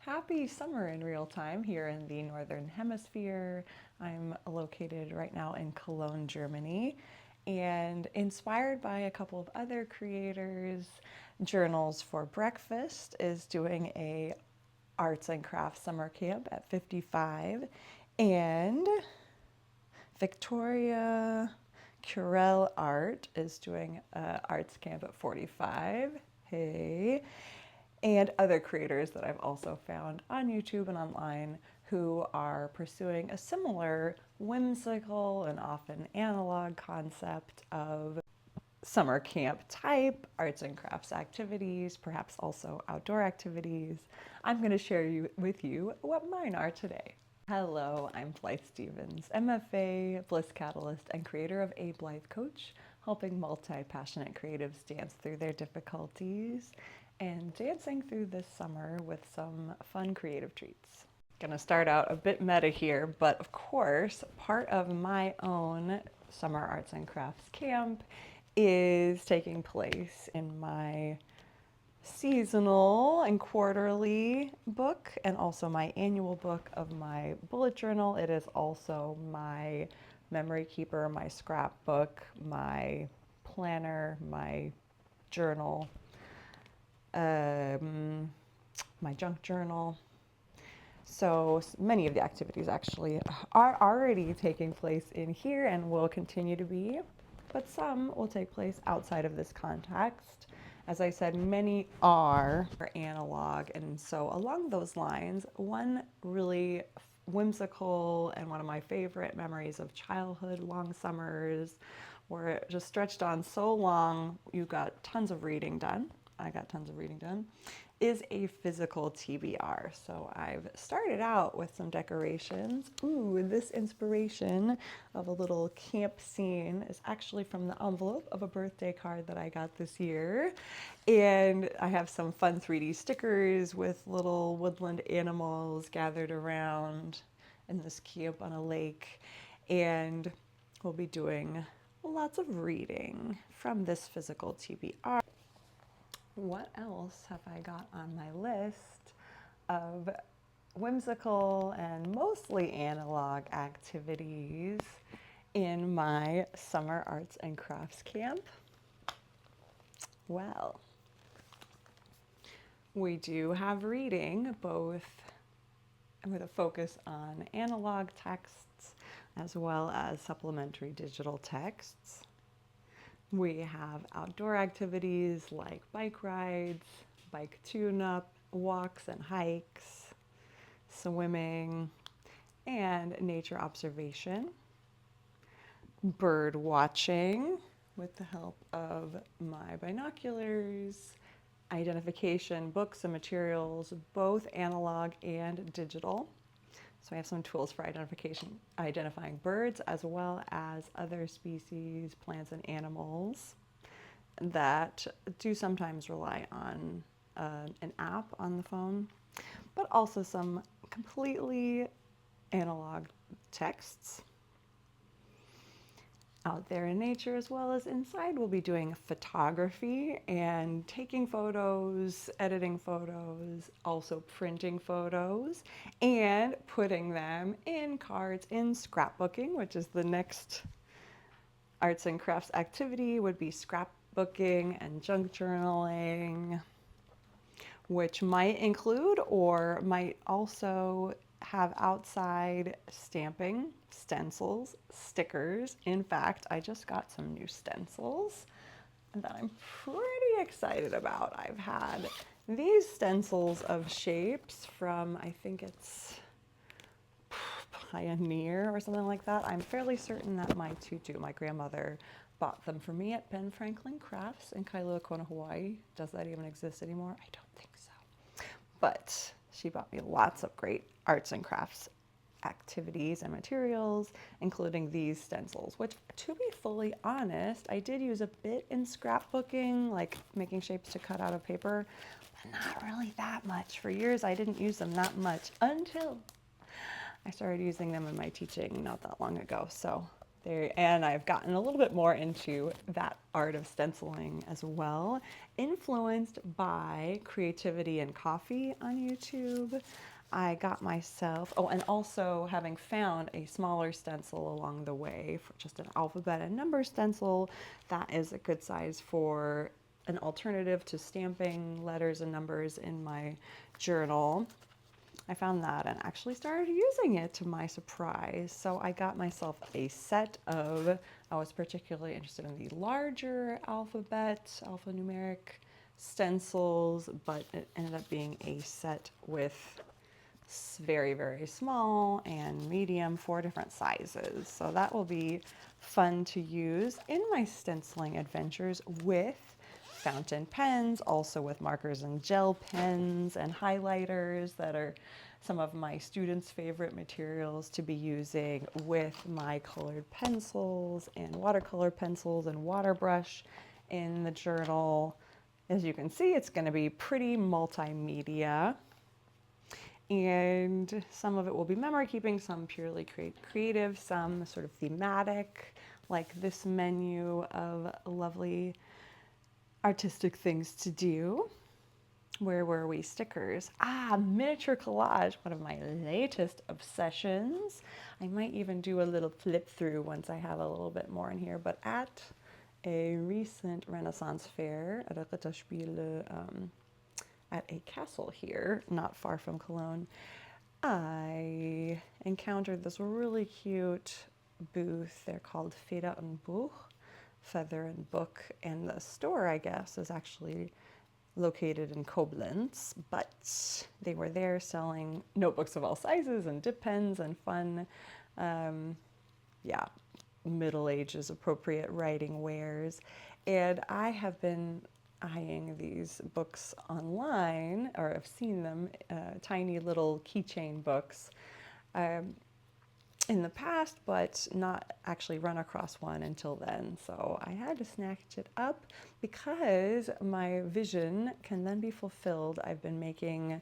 Happy summer in real time here in the Northern Hemisphere. I'm located right now in Cologne, Germany, and inspired by a couple of other creators, Journals for Breakfast is doing a arts and crafts summer camp at 55, and Victoria Curel Art is doing an arts camp at 45. Hey. And other creators that I've also found on YouTube and online who are pursuing a similar whimsical and often analog concept of summer camp type arts and crafts activities, perhaps also outdoor activities. I'm going to share with you what mine are today. Hello, I'm Blythe Stevens, MFA, Bliss Catalyst, and creator of A Blythe Coach, helping multi-passionate creatives dance through their difficulties and dancing through this summer with some fun creative treats. Gonna start out a bit meta here, but of course, part of my own summer arts and crafts camp is taking place in my seasonal and quarterly book, and also my annual book of my bullet journal. It is also my memory keeper, my scrapbook, my planner, my journal, my junk journal. So many of the activities actually are already taking place in here and will continue to be, but some will take place outside of this context. As I said, many are analog, and so along those lines, one really whimsical and one of my favorite memories of childhood, long summers, where it just stretched on so long, you got tons of reading done. I got tons of reading done, is a physical TBR. So I've started out with some decorations. Ooh, this inspiration of a little camp scene is actually from the envelope of a birthday card that I got this year. And I have some fun 3D stickers with little woodland animals gathered around in this camp on a lake. And we'll be doing lots of reading from this physical TBR. What else have I got on my list of whimsical and mostly analog activities in my summer arts and crafts camp? Well, we do have reading, both with a focus on analog texts as well as supplementary digital texts. We have outdoor activities like bike rides, bike tune-up, walks and hikes, swimming, and nature observation. Bird watching with the help of my binoculars, identification, books and materials, both analog and digital. So I have some tools for identifying birds as well as other species, plants and animals that do sometimes rely on an app on the phone, but also some completely analog texts. Out there in nature as well as inside, we'll be doing photography and taking photos, editing photos, also printing photos and putting them in cards in scrapbooking, which is the next arts and crafts activity. Would be scrapbooking and junk journaling, which might include or might also have outside stamping, stencils, stickers. In fact, I just got some new stencils that I'm pretty excited about. I've had these stencils of shapes from, I think it's Pioneer or something like that. I'm fairly certain that my tutu, my grandmother, bought them for me at Ben Franklin Crafts in Kailua Kona, Hawaii. Does that even exist anymore? I don't think so. But she bought me lots of great arts and crafts activities and materials, including these stencils, which, to be fully honest, I did use a bit in scrapbooking, like making shapes to cut out of paper, but not really that much. For years, I didn't use them that much until I started using them in my teaching not that long ago. So There, and I've gotten a little bit more into that art of stenciling as well, influenced by Creativity and Coffee on YouTube. I got myself, oh, and also having found a smaller stencil along the way for just an alphabet and number stencil, that is a good size for an alternative to stamping letters and numbers in my journal. I found that and actually started using it to my surprise. So I got myself a set of, I was particularly interested in the larger alphanumeric stencils, but it ended up being a set with very, very small and medium, 4 different sizes. So that will be fun to use in my stenciling adventures with fountain pens, also with markers and gel pens and highlighters that are some of my students' favorite materials to be using, with my colored pencils and watercolor pencils and Waterbrush in the journal. As you can see, it's going to be pretty multimedia. And some of it will be memory keeping, some purely creative, some sort of thematic, like this menu of lovely artistic things to do. Where were we? Stickers. Miniature collage, one of my latest obsessions. I might even do a little flip through once I have a little bit more in here, but at a recent Renaissance fair at a Ritterspiele, at a castle here, not far from Cologne, I encountered this really cute booth. They're called Feder und Buch, Feather and Book, and the store, I guess, is actually located in Koblenz, but they were there selling notebooks of all sizes and dip pens and fun, Middle Ages appropriate writing wares. And I have been eyeing these books online, or I've seen them, tiny little keychain books, in the past, but not actually run across one until then. So I had to snatch it up because my vision can then be fulfilled. I've been making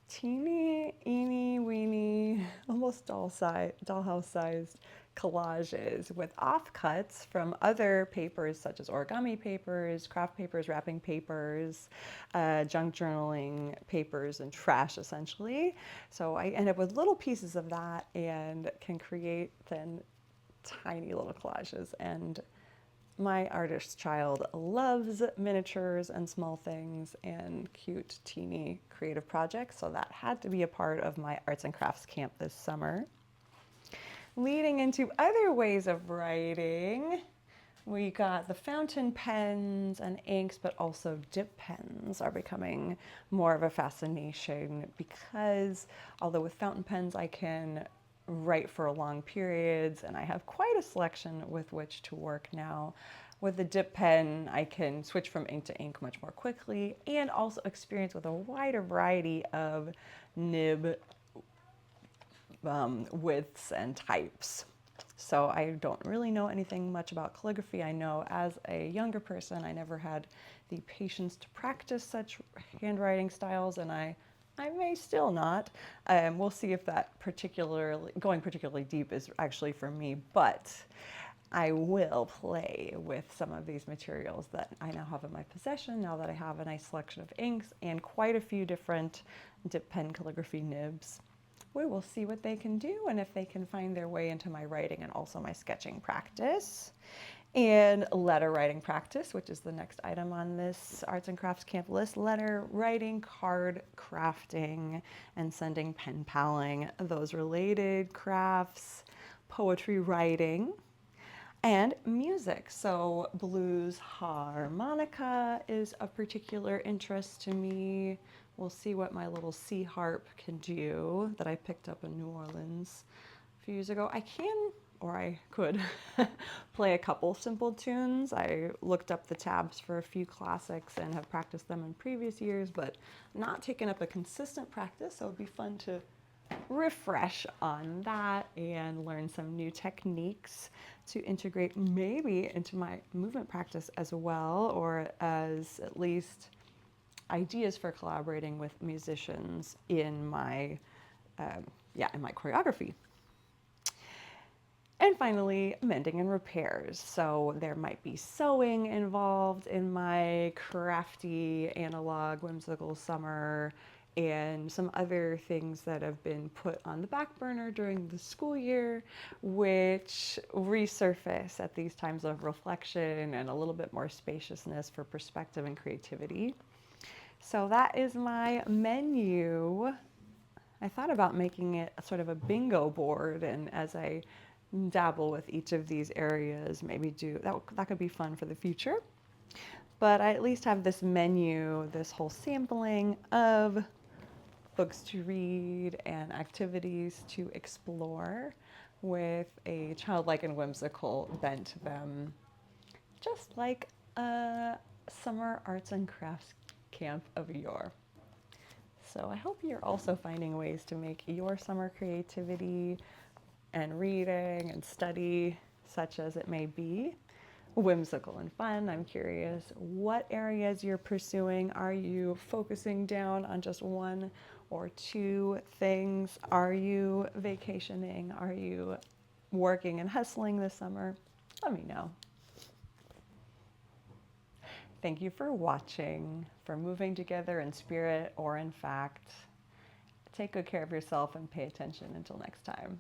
teeny, eeny, weeny, almost dollhouse sized collages with offcuts from other papers such as origami papers, craft papers, wrapping papers, junk journaling papers, and trash essentially. So I end up with little pieces of that and can create then tiny little collages. And my artist child loves miniatures and small things and cute, teeny creative projects, so that had to be a part of my arts and crafts camp this summer. Leading into other ways of writing, we got the fountain pens and inks, but also dip pens are becoming more of a fascination because although with fountain pens I can write for long periods and I have quite a selection with which to work now, with the dip pen I can switch from ink to ink much more quickly and also experience with a wider variety of nib widths and types. So I don't really know anything much about calligraphy. I know as a younger person I never had the patience to practice such handwriting styles, and I may still not. We'll see if that going particularly deep is actually for me, but I will play with some of these materials that I now have in my possession now that I have a nice selection of inks and quite a few different dip pen calligraphy nibs. We will see what they can do and if they can find their way into my writing and also my sketching practice. And letter writing practice, which is the next item on this Arts and Crafts Camp list. Letter writing, card crafting, and sending pen paling, those related crafts, poetry writing, and music. So blues harmonica is of particular interest to me. We'll see what my little C harp can do that I picked up in New Orleans a few years ago. I could play a couple simple tunes. I looked up the tabs for a few classics and have practiced them in previous years, but not taken up a consistent practice, so it'd be fun to refresh on that and learn some new techniques to integrate maybe into my movement practice as well, or as at least ideas for collaborating with musicians in my choreography. And finally, mending and repairs. So there might be sewing involved in my crafty, analog, whimsical summer, and some other things that have been put on the back burner during the school year, which resurface at these times of reflection and a little bit more spaciousness for perspective and creativity. So that is my menu. I thought about making it sort of a bingo board, and as I dabble with each of these areas, maybe do that. That could be fun for the future. But I at least have this menu, this whole sampling of books to read and activities to explore with a childlike and whimsical bent to them, just like a summer arts and crafts camp of yore. So I hope you're also finding ways to make your summer creativity and reading and study, such as it may be, whimsical and fun. I'm curious what areas you're pursuing. Are you focusing down on just one or two things? Are you vacationing? Are you working and hustling this summer? Let me know. Thank you for watching, for moving together in spirit or in fact. Take good care of yourself and pay attention until next time.